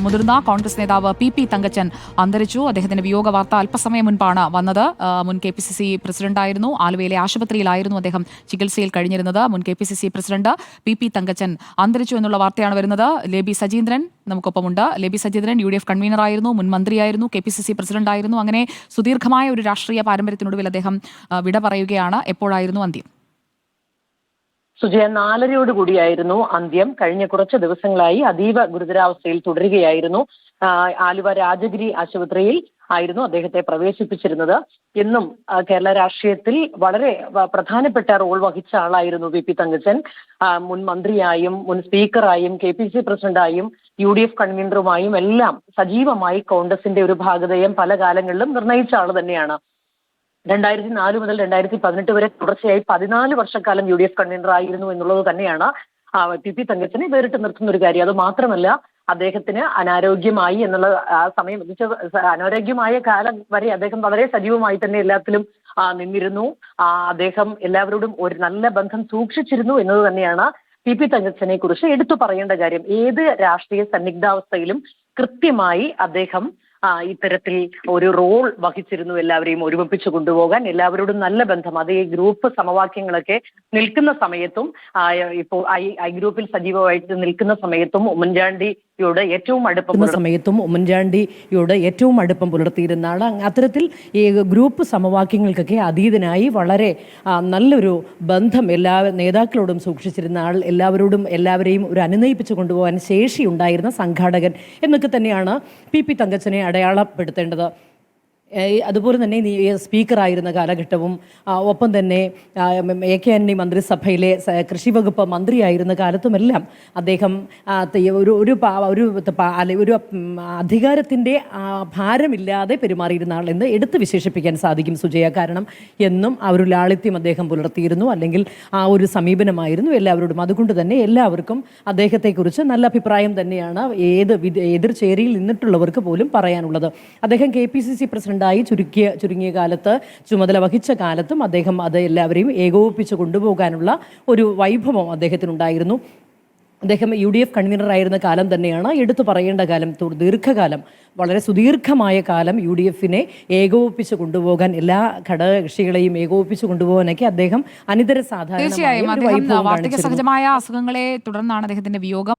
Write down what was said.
മുതിർന്ന കോൺഗ്രസ് നേതാവ് പി തങ്കച്ചൻ അന്തരിച്ചു. അദ്ദേഹത്തിന്റെ വിയോഗ വാർത്ത അല്പസമയം മുൻപാണ് വന്നത്. മുൻ KPCC പ്രസിഡന്റായിരുന്നു. ആലുവയിലെ ആശുപത്രിയിലായിരുന്നു അദ്ദേഹം ചികിത്സയിൽ കഴിഞ്ഞിരുന്നത്. മുൻ KPCC പ്രസിഡന്റ് പി തങ്കച്ചൻ അന്തരിച്ചു എന്നുള്ള വാർത്തയാണ് വരുന്നത്. ലേബി സജീന്ദ്രൻ നമുക്കൊപ്പമുണ്ട്. ലേബി സജീന്ദ്രൻ UDF കൺവീനറായിരുന്നു, മുൻ മന്ത്രിയായിരുന്നു, KPCC പ്രസിഡന്റായിരുന്നു. അങ്ങനെ സുദീർഘമായ ഒരു രാഷ്ട്രീയ പാരമ്പര്യത്തിനൊടുവിൽ അദ്ദേഹം വിട പറയുകയാണ്. എപ്പോഴായിരുന്നു അന്ത്യം? സുജയ, 4:30 അന്ത്യം. കഴിഞ്ഞ കുറച്ച് ദിവസങ്ങളായി അതീവ ഗുരുതരാവസ്ഥയിൽ തുടരുകയായിരുന്നു. ആലുവ രാജഗിരി ആശുപത്രിയിൽ ആയിരുന്നു അദ്ദേഹത്തെ പ്രവേശിപ്പിച്ചിരുന്നത്. എന്നും കേരള രാഷ്ട്രീയത്തിൽ വളരെ പ്രധാനപ്പെട്ട റോൾ വഹിച്ച ആളായിരുന്നു പി തങ്കച്ചൻ. മുൻ മന്ത്രിയായും മുൻ സ്പീക്കറായും KPCC പ്രസിഡന്റായും UDF കൺവീനറുമായും എല്ലാം സജീവമായി കോൺഗ്രസിന്റെ ഒരു ഭാഗതയും പല കാലങ്ങളിലും നിർണയിച്ച ആൾ തന്നെയാണ്. 2004 മുതൽ 2018 വരെ തുടർച്ചയായി 14 വർഷക്കാലം UDF കൺവീനർ ആയിരുന്നു എന്നുള്ളത് തന്നെയാണ് പി തങ്കച്ചനെ വേറിട്ട് നിർത്തുന്ന ഒരു കാര്യം. അത് മാത്രമല്ല, അദ്ദേഹത്തിന് അനാരോഗ്യമായി എന്നുള്ള സമയം അനാരോഗ്യമായ കാലം വരെ അദ്ദേഹം വളരെ സജീവമായി തന്നെ എല്ലാത്തിലും നിന്നിരുന്നു. അദ്ദേഹം എല്ലാവരോടും ഒരു നല്ല ബന്ധം സൂക്ഷിച്ചിരുന്നു എന്നത് തന്നെയാണ് പി തങ്കച്ചനെ കുറിച്ച് എടുത്തു പറയേണ്ട കാര്യം. ഏത് രാഷ്ട്രീയ സന്നിഗ്ധാവസ്ഥയിലും കൃത്യമായി അദ്ദേഹം ഇത്തരത്തിൽ ഒരു റോൾ വഹിച്ചിരുന്നു. എല്ലാവരെയും ഒരുമിപ്പിച്ചു കൊണ്ടുപോകാൻ, എല്ലാവരോടും നല്ല ബന്ധം. അത് ഈ ഗ്രൂപ്പ് സമവാക്യങ്ങളൊക്കെ നിൽക്കുന്ന സമയത്തും ഇപ്പോൾ ഐ ഗ്രൂപ്പിൽ സജീവമായിട്ട് നിൽക്കുന്ന സമയത്തും ഉമ്മൻചാണ്ടിയോട് ഏറ്റവും അടുപ്പം പുലർത്തിയിരുന്ന ആൾ. അത്തരത്തിൽ ഈ ഗ്രൂപ്പ് സമവാക്യങ്ങൾക്കൊക്കെ അതീതനായി വളരെ നല്ലൊരു ബന്ധം എല്ലാ നേതാക്കളോടും സൂക്ഷിച്ചിരുന്ന ആൾ, എല്ലാവരെയും ഒരു അനുനയിപ്പിച്ചു കൊണ്ടുപോകാൻ ശേഷിയുണ്ടായിരുന്ന സംഘാടകൻ എന്നൊക്കെ തന്നെയാണ് പി തങ്കച്ചനെ അടയാളപ്പെടുത്തേണ്ടത്. അതുപോലെ തന്നെ സ്പീക്കറായിരുന്ന കാലഘട്ടവും ഒപ്പം തന്നെ AK ആന്റണി മന്ത്രിസഭയിലെ കൃഷി വകുപ്പ് മന്ത്രിയായിരുന്ന കാലത്തുമെല്ലാം അദ്ദേഹം ഒരു അധികാരത്തിൻ്റെ ഭാരമില്ലാതെ പെരുമാറിയിരുന്ന ആൾ എന്ന് എടുത്ത് വിശേഷിപ്പിക്കാൻ സാധിക്കും സുജയ. കാരണം എന്നും ആ ഒരു ലാളിത്യം അദ്ദേഹം പുലർത്തിയിരുന്നു, അല്ലെങ്കിൽ ആ ഒരു സമീപനമായിരുന്നു എല്ലാവരോടും. അതുകൊണ്ട് തന്നെ എല്ലാവർക്കും അദ്ദേഹത്തെക്കുറിച്ച് നല്ല അഭിപ്രായം തന്നെയാണ് എതിർ ചേരിയിൽ നിന്നിട്ടുള്ളവർക്ക് പോലും പറയാനുള്ളത്. അദ്ദേഹം KPCC പ്രസിഡന്റ് ചുരുങ്ങിയ കാലത്ത് ചുമതല വഹിച്ച കാലത്തും അദ്ദേഹം അത് എല്ലാവരെയും ഏകോപിപ്പിച്ച് കൊണ്ടുപോകാനുള്ള ഒരു വൈഭവം അദ്ദേഹത്തിനുണ്ടായിരുന്നു. അദ്ദേഹം UDF കൺവീനറായിരുന്ന കാലം തന്നെയാണ് എടുത്തു പറയേണ്ട കാലം. ദീർഘകാലം, വളരെ സുദീർഘമായ കാലം UDFനെ ഏകോപിപ്പിച്ച് കൊണ്ടുപോകാൻ, എല്ലാ ഘടകകക്ഷികളെയും ഏകോപിപ്പിച്ച് കൊണ്ടുപോകാനൊക്കെ അദ്ദേഹം അനിതര സാധാരണ. തീർച്ചയായും അദ്ദേഹം വാർദ്ധക്യ സഹജമായ അസുഖങ്ങളെ തുടർന്നാണ് അദ്ദേഹത്തിന്റെ വിയോഗം.